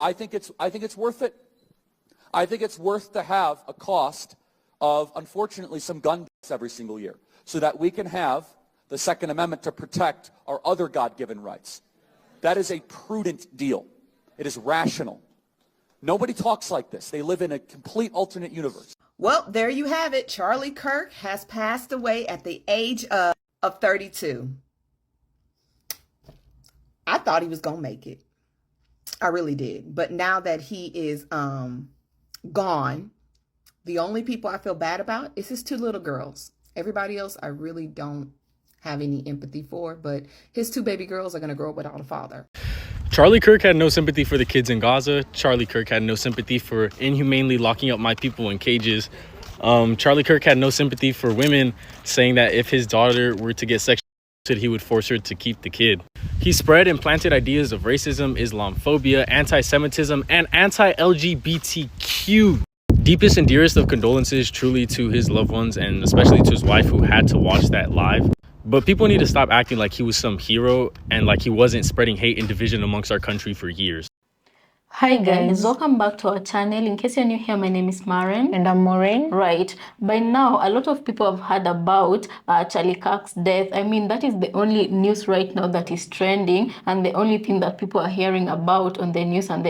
I think it's worth it. I think it's worth to have a cost of, unfortunately, some gun deaths every single year so that we can have the Second Amendment to protect our other God-given rights. That is a prudent deal. It is rational. Nobody talks like this. They live in a complete alternate universe. Well, there you have it. Charlie Kirk has passed away at the age of 32. I thought he was going to make it. I really did. But now that he is gone, the only people I feel bad about is his two little girls. Everybody else I really don't have any empathy for, but his two baby girls are going to grow up without a father. Charlie Kirk had no sympathy for the kids in Gaza. Charlie Kirk had no sympathy for inhumanely locking up my people in cages. Charlie Kirk had no sympathy for women, saying that if his daughter were to get sexually assaulted, he would force her to keep the kid. He spread and planted ideas of racism, Islamophobia, anti-Semitism, and anti-LGBTQ. Deepest and dearest of condolences truly to his loved ones, and especially to his wife who had to watch that live. But people need to stop acting like he was some hero and like he wasn't spreading hate and division amongst our country for years. Hi guys, welcome back to our channel. In case you're new here, my name is Maren. And I'm Maureen. Right, by now a lot of people have heard about Charlie Kirk's death. I mean, that is the only news right now that is trending and the only thing that people are hearing about on the news and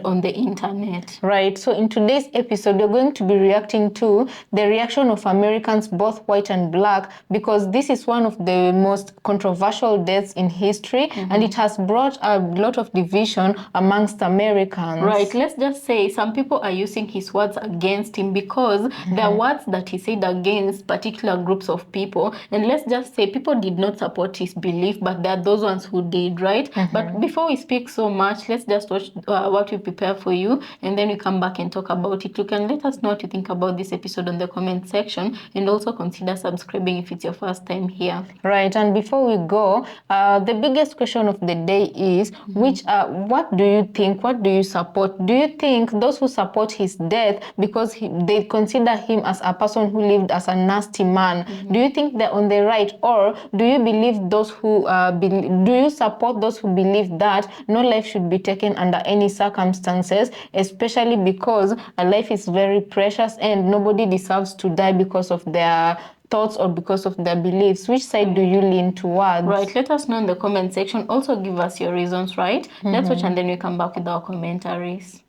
on the internet. Right, so in today's episode we're going to be reacting to the reaction of Americans, both white and black, because this is one of the most controversial deaths in history, and it has brought a lot of division amongst Americans. Right, let's just say some people are using his words against him because there are words that he said against particular groups of people, and let's just say people did not support his belief, but there are those ones who did, right? But before we speak so much, let's just watch what we prepare for you, and then we come back and talk about it. You can let us know what you think about this episode on the comment section, and also consider subscribing if it's your first time here. Right, and before we go, the biggest question of the day is what do you think? What do you support? Do you think those who support his death because they consider him as a person who lived as a nasty man, do you think they're on the right, or do you believe those who do you support those who believe that no life should be taken under any circumstances, especially because a life is very precious and nobody deserves to die because of their thoughts or because of their beliefs? Which side do you lean towards? Right, let us know in the comment section. Also give us your reasons, right? Let's watch and then we come back with our commentaries.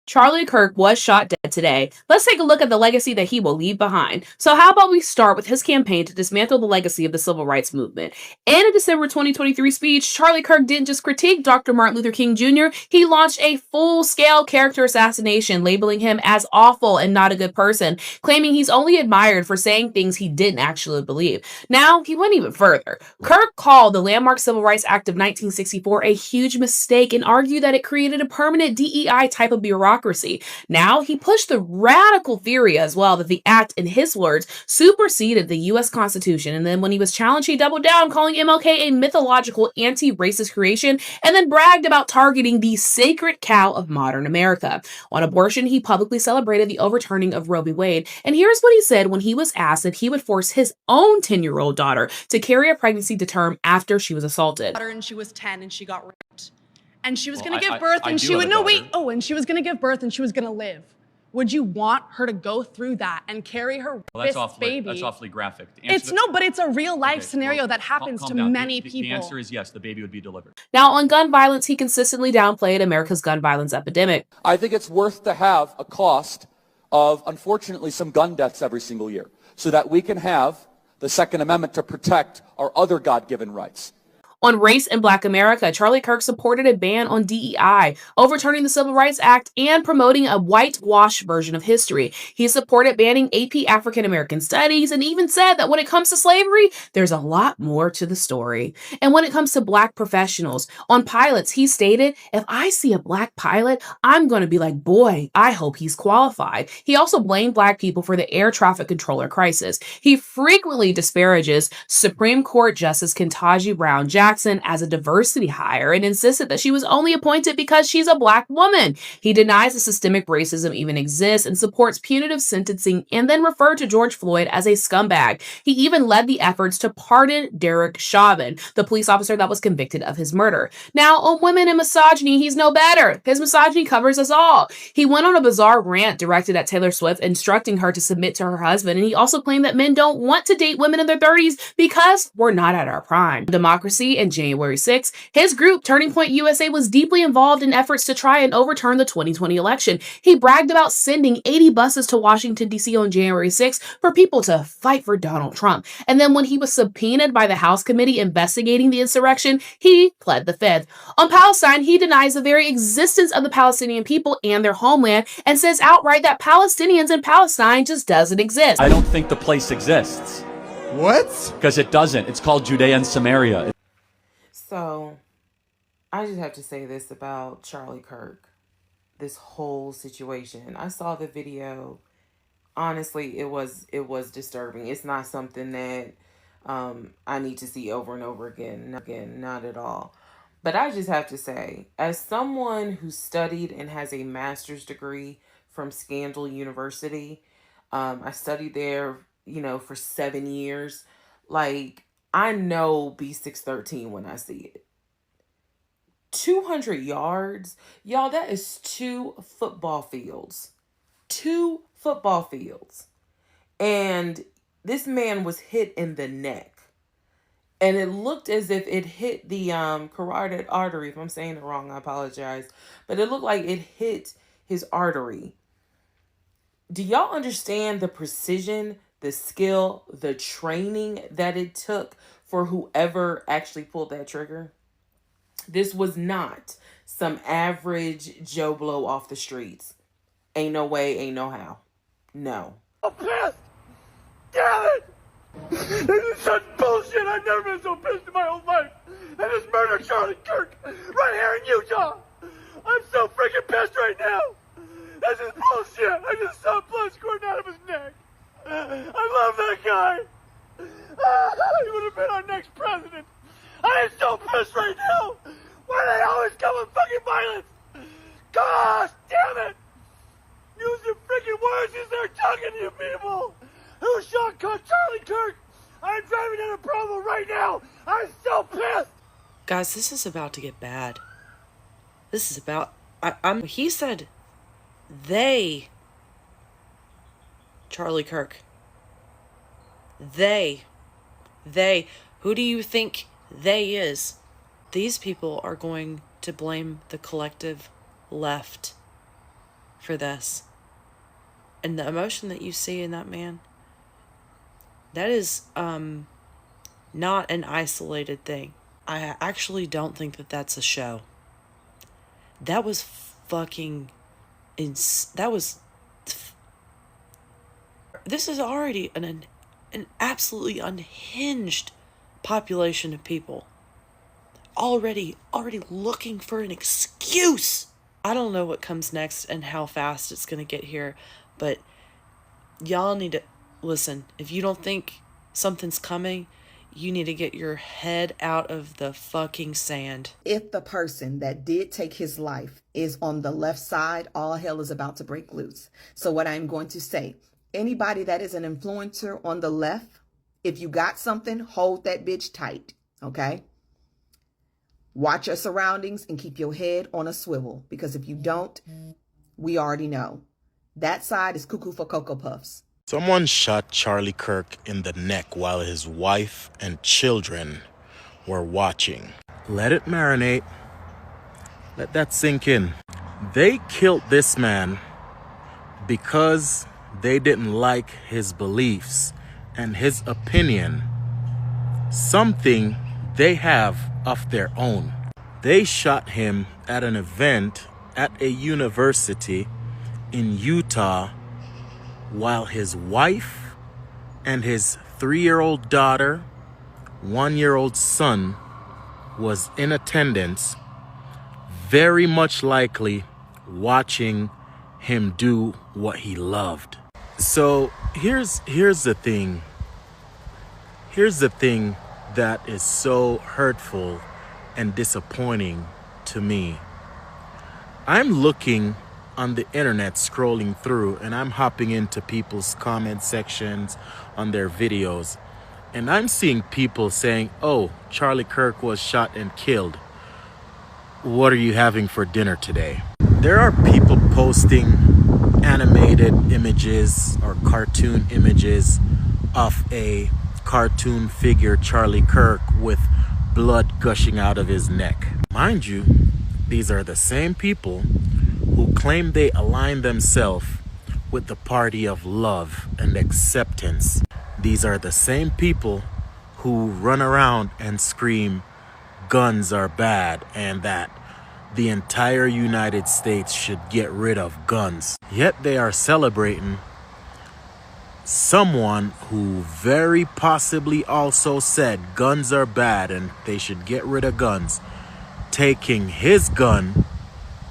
Charlie Kirk was shot dead today. Let's take a look at the legacy that he will leave behind. So how about we start with his campaign to dismantle the legacy of the civil rights movement. In a December 2023 speech, Charlie Kirk didn't just critique Dr. Martin Luther King Jr., he launched a full-scale character assassination, labeling him as awful and not a good person, claiming he's only admired for saying things he didn't actually believe. Now, he went even further. Kirk called the landmark Civil Rights Act of 1964 a huge mistake and argued that it created a permanent DEI type of bureaucracy. Now, he pushed the radical theory as well that the act, in his words, superseded the U.S. Constitution. And then when he was challenged, he doubled down, calling MLK a mythological anti-racist creation, and then bragged about targeting the sacred cow of modern America. On abortion, he publicly celebrated the overturning of Roe v. Wade. And here's what he said when he was asked if he would force his own 10-year-old daughter to carry a pregnancy to term after she was assaulted. And she was 10 and she got raped. And she was going to give birth and she would, and she was going to give birth and she was going to live. Would you want her to go through that and carry her baby? That's awfully graphic. But it's a real life scenario that happens to many people. The answer is yes, the baby would be delivered. Now, on gun violence, he consistently downplayed America's gun violence epidemic. I think it's worth to have a cost of, unfortunately, some gun deaths every single year so that we can have the Second Amendment to protect our other God-given rights. On race in Black America, Charlie Kirk supported a ban on DEI, overturning the Civil Rights Act, and promoting a whitewash version of history. He supported banning AP African American Studies and even said that when it comes to slavery, there's a lot more to the story. And when it comes to Black professionals, on pilots, he stated, if I see a Black pilot, I'm going to be like, boy, I hope he's qualified. He also blamed Black people for the air traffic controller crisis. He frequently disparages Supreme Court Justice Ketanji Brown Jackson, Jackson as a diversity hire and insisted that she was only appointed because she's a Black woman. He denies that systemic racism even exists and supports punitive sentencing, and then referred to George Floyd as a scumbag. He even led the efforts to pardon Derek Chauvin, the police officer that was convicted of his murder. Now, on women and misogyny, he's no better. His misogyny covers us all. He went on a bizarre rant directed at Taylor Swift, instructing her to submit to her husband, and he also claimed that men don't want to date women in their 30s because we're not at our prime. Democracy and January 6th, his group, Turning Point USA, was deeply involved in efforts to try and overturn the 2020 election. He bragged about sending 80 buses to Washington, D.C. on January 6th for people to fight for Donald Trump. And then when he was subpoenaed by the House committee investigating the insurrection, he pled the fifth. On Palestine, he denies the very existence of the Palestinian people and their homeland and says outright that Palestinians in Palestine just doesn't exist. I don't think the place exists. What? Because it doesn't. It's called Judea and Samaria. So, I just have to say this about Charlie Kirk. This whole situation. I saw the video. Honestly, it was disturbing. It's not something that I need to see over and over again. Not at all. But I just have to say, as someone who studied and has a master's degree from Scandal University, I studied there, for 7 years. Like, I know B613 when I see it. 200 yards. Y'all, that is 2 football fields. 2 football fields. And this man was hit in the neck. And it looked as if it hit the carotid artery. If I'm saying it wrong, I apologize. But it looked like it hit his artery. Do y'all understand the precision, the skill, the training that it took for whoever actually pulled that trigger? This was not some average Joe Blow off the streets. Ain't no way, ain't no how. No. I'm pissed! Damn it! This is such bullshit! I've never been so pissed in my whole life! And this murder Charlie Kirk right here in Utah! I'm so freaking pissed right now! This is bullshit! I just saw blood squirting out of his neck! I love that guy! He would have been our next president! I am so pissed right now! Why do they always come with fucking violence? Gosh damn it! Use your freaking words as they're talking to you people! Who shot Charlie Kirk? I'm driving down a Provo right now! I'm so pissed! Guys, this is about to get bad. This is about... he said... They... Charlie Kirk. They. Who do you think they is? These people are going to blame the collective left for this. And the emotion that you see in that man, that is not an isolated thing. I actually don't think that that's a show. That was fucking... This is already an absolutely unhinged population of people. Already looking for an excuse. I don't know what comes next and how fast it's going to get here, but y'all need to listen. If you don't think something's coming, you need to get your head out of the fucking sand. If the person that did take his life is on the left side, all hell is about to break loose. So what I'm going to say, anybody that is an influencer on the left, if you got something, hold that bitch tight, okay? Watch your surroundings and keep your head on a swivel, because if you don't, we already know. That side is cuckoo for Cocoa Puffs. Someone shot Charlie Kirk in the neck while his wife and children were watching. Let it marinate. Let that sink in. They killed this man because they didn't like his beliefs and his opinion, something they have of their own. They shot him at an event at a university in Utah while his wife and his 3-year-old daughter, 1-year-old son was in attendance, very much likely watching him do what he loved. So here's the thing. Here's the thing that is so hurtful and disappointing to me. I'm looking on the internet, scrolling through, and I'm hopping into people's comment sections on their videos, and I'm seeing people saying, oh, Charlie Kirk was shot and killed. What are you having for dinner today? There are people posting animated images or cartoon images of a cartoon figure, Charlie Kirk, with blood gushing out of his neck. Mind you, these are the same people who claim they align themselves with the party of love and acceptance. These are the same people who run around and scream guns are bad and that the entire United States should get rid of guns. Yet they are celebrating someone who very possibly also said guns are bad and they should get rid of guns, taking his gun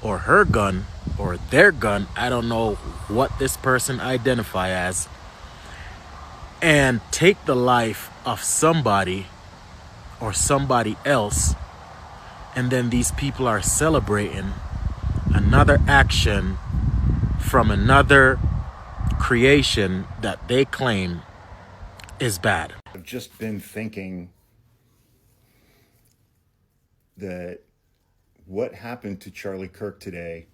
or her gun or their gun, I don't know what this person identify as, and take the life of somebody or somebody else. And then these people are celebrating another action from another creation that they claim is bad. I've just been thinking that what happened to Charlie Kirk today,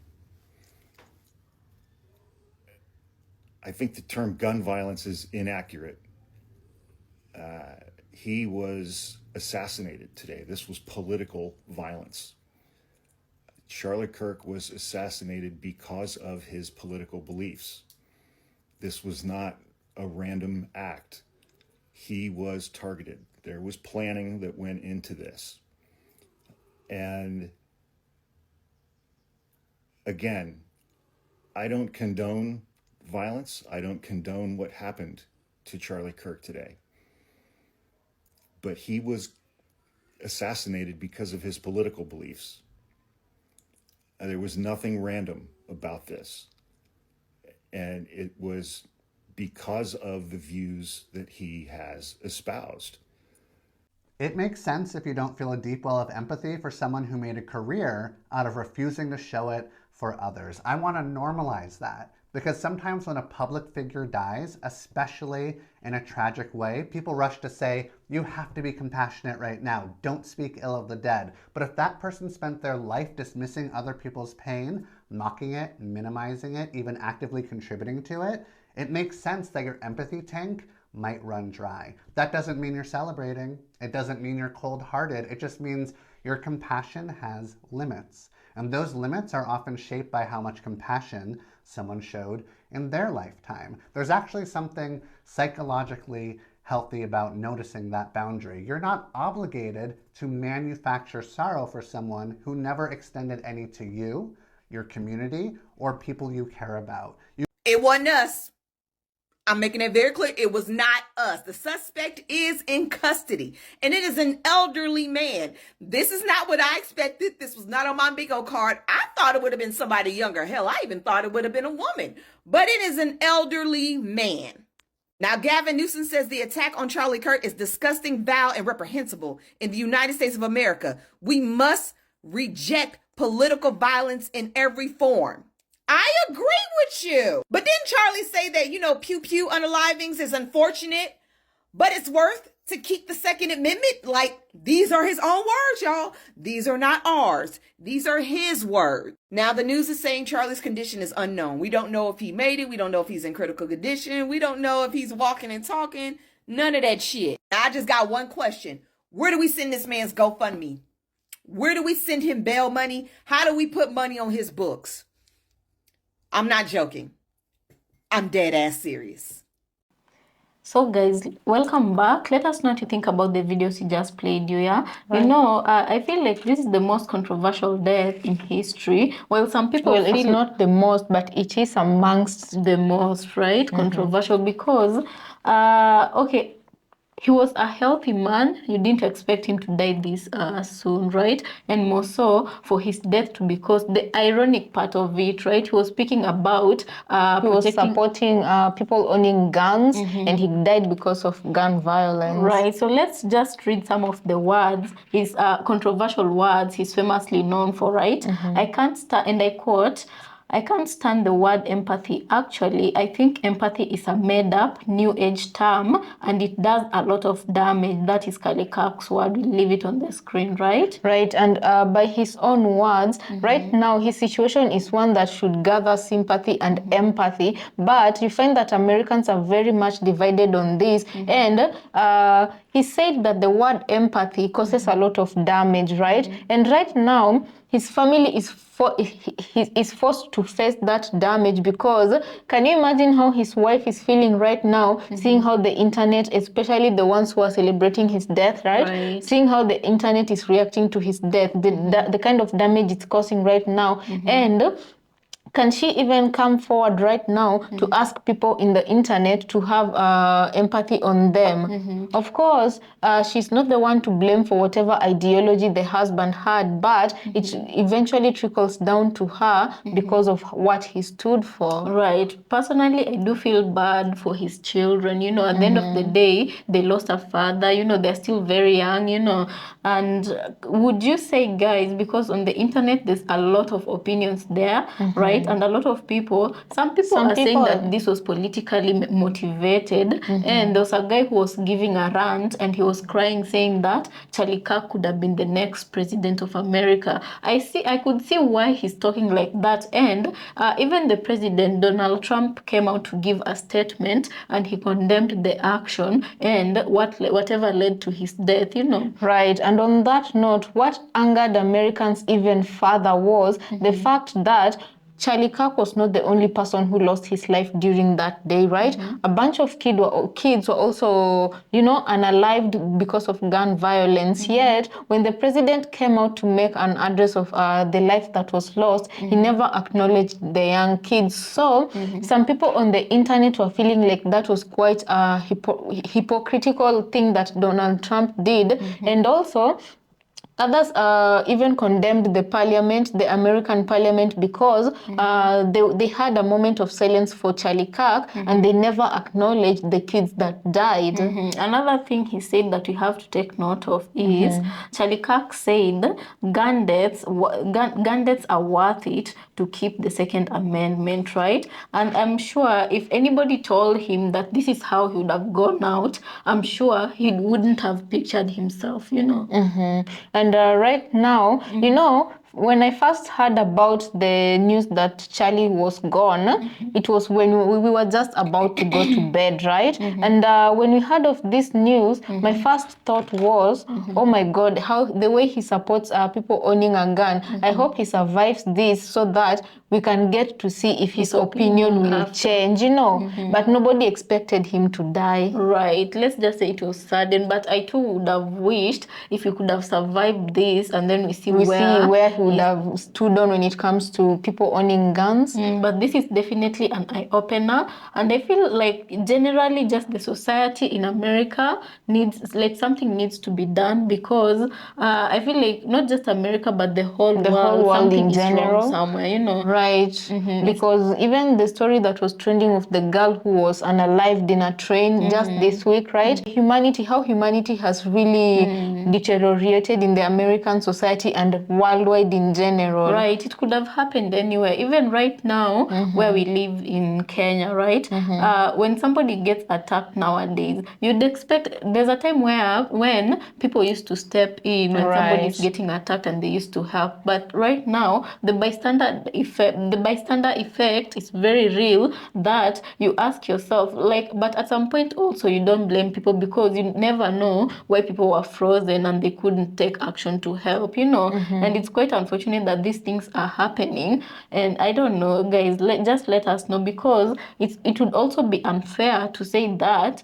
I think the term gun violence is inaccurate. He was assassinated today. This was political violence. Charlie Kirk was assassinated because of his political beliefs. This was not a random act. He was targeted. There was planning that went into this. And again, I don't condone violence. I don't condone what happened to Charlie Kirk today. But he was assassinated because of his political beliefs. There was nothing random about this. And it was because of the views that he has espoused. It makes sense if you don't feel a deep well of empathy for someone who made a career out of refusing to show it for others. I want to normalize that. Because sometimes when a public figure dies, especially in a tragic way, people rush to say, you have to be compassionate right now. Don't speak ill of the dead. But if that person spent their life dismissing other people's pain, mocking it, minimizing it, even actively contributing to it, it makes sense that your empathy tank might run dry. That doesn't mean you're celebrating. It doesn't mean you're cold-hearted. It just means your compassion has limits. And those limits are often shaped by how much compassion someone showed in their lifetime. There's actually something psychologically healthy about noticing that boundary. You're not obligated to manufacture sorrow for someone who never extended any to you, your community, or people you care about. It wasn't us. I'm making it very clear. It was not us. The suspect is in custody, and it is an elderly man. This is not what I expected. This was not on my bingo card. I thought it would have been somebody younger. Hell, I even thought it would have been a woman, but it is an elderly man. Now, Gavin Newsom says the attack on Charlie Kirk is disgusting, vile, and reprehensible in the United States of America. We must reject political violence in every form. I agree with you. But didn't Charlie say that, pew pew unalivings is unfortunate, but it's worth to keep the Second Amendment? Like, these are his own words, y'all. These are not ours. These are his words. Now, the news is saying Charlie's condition is unknown. We don't know if he made it. We don't know if he's in critical condition. We don't know if he's walking and talking. None of that shit. I just got one question. Where do we send this man's GoFundMe? Where do we send him bail money? How do we put money on his books? I'm not joking. I'm dead ass serious. So guys, welcome back. Let us know what you think about the videos you just played, yeah? Right. I feel like this is the most controversial death in history. Well, some people feel it's not the most, but it is amongst the most, right? Controversial because, okay, he was a healthy man. You didn't expect him to die this soon, right? And more so for his death to be caused. The ironic part of it, right? He was speaking about He was supporting people owning guns, and he died because of gun violence. Right. So let's just read some of the words, his controversial words he's famously known for, right? I can't stand, and I quote, I can't stand the word empathy. Actually, I think empathy is a made-up, new age term, and it does a lot of damage. That is KIRK's word. We'll leave it on the screen, right? Right, and by his own words, right now his situation is one that should gather sympathy and empathy, but you find that Americans are very much divided on this, and he said that the word empathy causes a lot of damage, right? And right now, his family is forced to face that damage, because can you imagine how his wife is feeling right now, seeing how the internet, especially the ones who are celebrating his death, right? Seeing how the internet is reacting to his death, the kind of damage it's causing right now. And can she even come forward right now to ask people in the internet to have empathy on them? Of course, she's not the one to blame for whatever ideology the husband had, but it eventually trickles down to her because of what he stood for. Right. Personally, I do feel bad for his children. You know, at the end of the day, they lost a father. You know, they're still very young, you know. And would you say, guys, because on the internet, there's a lot of opinions there, right? And a lot of people, some people are saying that this was politically motivated. And there was a guy who was giving a rant, and he was crying, saying that Charlie Kirk could have been the next president of America. I could see why he's talking like that. And even the president, Donald Trump, came out to give a statement, and he condemned the action and whatever led to his death, you know. Right. And on that note, what angered Americans even further was the fact that Charlie Kirk was not the only person who lost his life during that day, right? A bunch of kids were also, you know, unalived because of gun violence. Yet, when the president came out to make an address of the life that was lost, he never acknowledged the young kids. So, some people on the internet were feeling like that was quite a hypocritical thing that Donald Trump did. And also, others even condemned the parliament, the American parliament, because they had a moment of silence for Charlie Kirk, and they never acknowledged the kids that died. Another thing he said that we have to take note of is Charlie Kirk said gun deaths are worth it to keep the Second Amendment, right? And I'm sure if anybody told him that this is how he would have gone out, I'm sure he wouldn't have pictured himself, you know. And right now, you know, when I first heard about the news that Charlie was gone, it was when we were just about to go to bed, right? And when we heard of this news, my first thought was, oh my God, how the way he supports people owning a gun. I hope he survives this so that we can get to see if his opinion will change, you know. But nobody expected him to die. Right. Let's just say it was sudden, but I too would have wished if he could have survived this, and then we see where he would have stood on when it comes to people owning guns. But this is definitely an eye-opener, and I feel like generally just the society in America needs, like, something needs to be done, because I feel like not just America but the whole world something in general is wrong somewhere, you know. Right. Because even the story that was trending of the girl who was unalived in a train just this week, right? How humanity has really deteriorated in the American society and worldwide in general. Right. It could have happened anywhere. Even right now, where we live in Kenya, right? When somebody gets attacked nowadays, you'd expect, there's a time when people used to step in when somebody's getting attacked, and they used to help. But right now, the bystander effect is very real, that you ask yourself, like, but at some point also you don't blame people, because you never know why people were frozen and they couldn't take action to help, you know. And it's quite unfortunate that these things are happening. And I don't know, guys, just let us know, because it would also be unfair to say that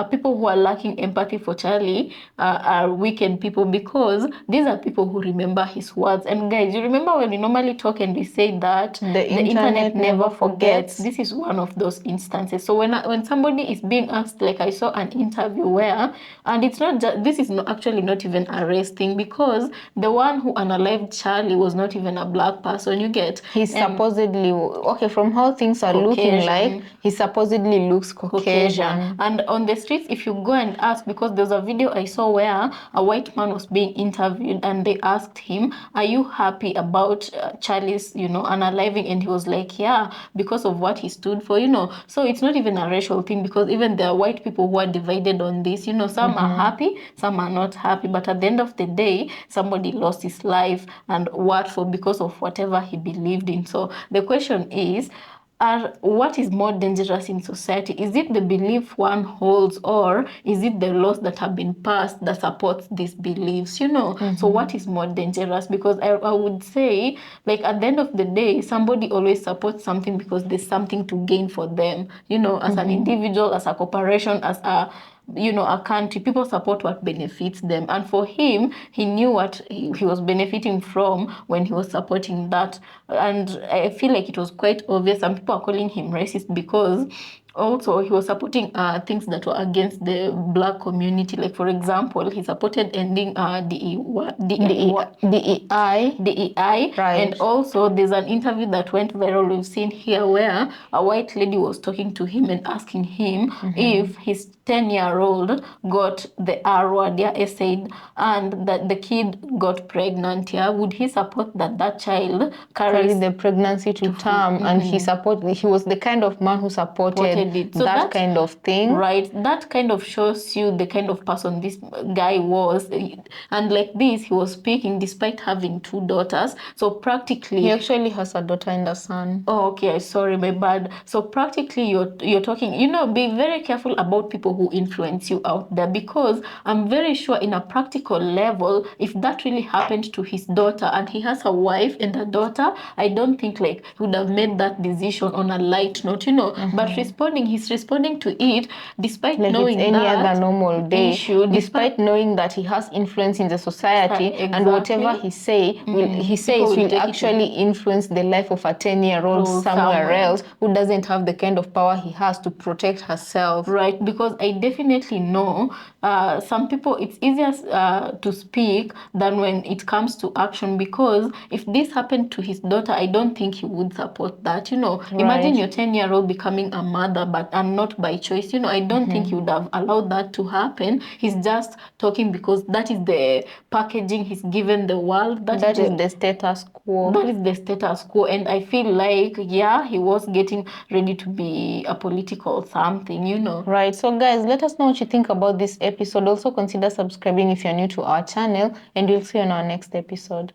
people who are lacking empathy for Charlie are wicked people, because these are people who remember his words. And guys, you remember when we normally talk and we say that the internet never forgets. This is one of those instances. So when somebody is being asked, like I saw an interview where, and it's not just, this is actually not even a race thing, because the one who unalived Charlie was not even a black person. You get, he's supposedly, okay, from how things are looking like, he supposedly looks Caucasian. And on the streets, if you go and ask, because there's a video I saw where a white man was being interviewed and they asked him, are you happy about Charlie's, unaliving? And he was like, yeah, because of what he stood for, So it's not even a racial thing, because even there are white people who are divided on this, some are happy, some are not happy. But at the end of the day, somebody lost his life, and what for? Because of whatever he believed in. So the question is, what is more dangerous in society? Is it the belief one holds, or is it the laws that have been passed that supports these beliefs? So what is more dangerous? Because I would say, like, at the end of the day, somebody always supports something because there's something to gain for them, as an individual, as a corporation, as a country. People support what benefits them. And for him, he knew what he was benefiting from when he was supporting that. And I feel like it was quite obvious. Some people are calling him racist because also he was supporting things that were against the black community. Like, for example, he supported ending DEI. Right. And also there's an interview that went viral we've seen here where a white lady was talking to him and asking him if his 10-year-old got the R word, essayed, and that the kid got pregnant, would he support that child carries the pregnancy to term? And he was the kind of man who supported it. So that kind of thing. Right. That kind of shows you the kind of person this guy was. And like this, he was speaking despite having 2 daughters. So practically... He actually has a daughter and a son. Oh, okay. Sorry, my bad. So practically you're talking, be very careful about people who influence you out there, because I'm very sure in a practical level, if that really happened to his daughter and he has a wife and a daughter, I don't think like he would have made that decision on a light note, But he's responding to it despite like knowing it's any that other normal day issue, despite knowing that he has influence in the society, and whatever he says will actually influence the life of a 10-year-old somewhere else who doesn't have the kind of power he has to protect herself. Right, because I definitely know some people, it's easier to speak than when it comes to action, because if this happened to his daughter, I don't think he would support that. Imagine your 10-year-old becoming a mother, and not by choice. I don't think he would have allowed that to happen. He's just talking because that is the packaging he's given the world. That is the status quo. That is the status quo. And I feel like, he was getting ready to be a political something, Right. So guys, let us know what you think about this episode. Also consider subscribing if you're new to our channel, and we'll see you on our next episode.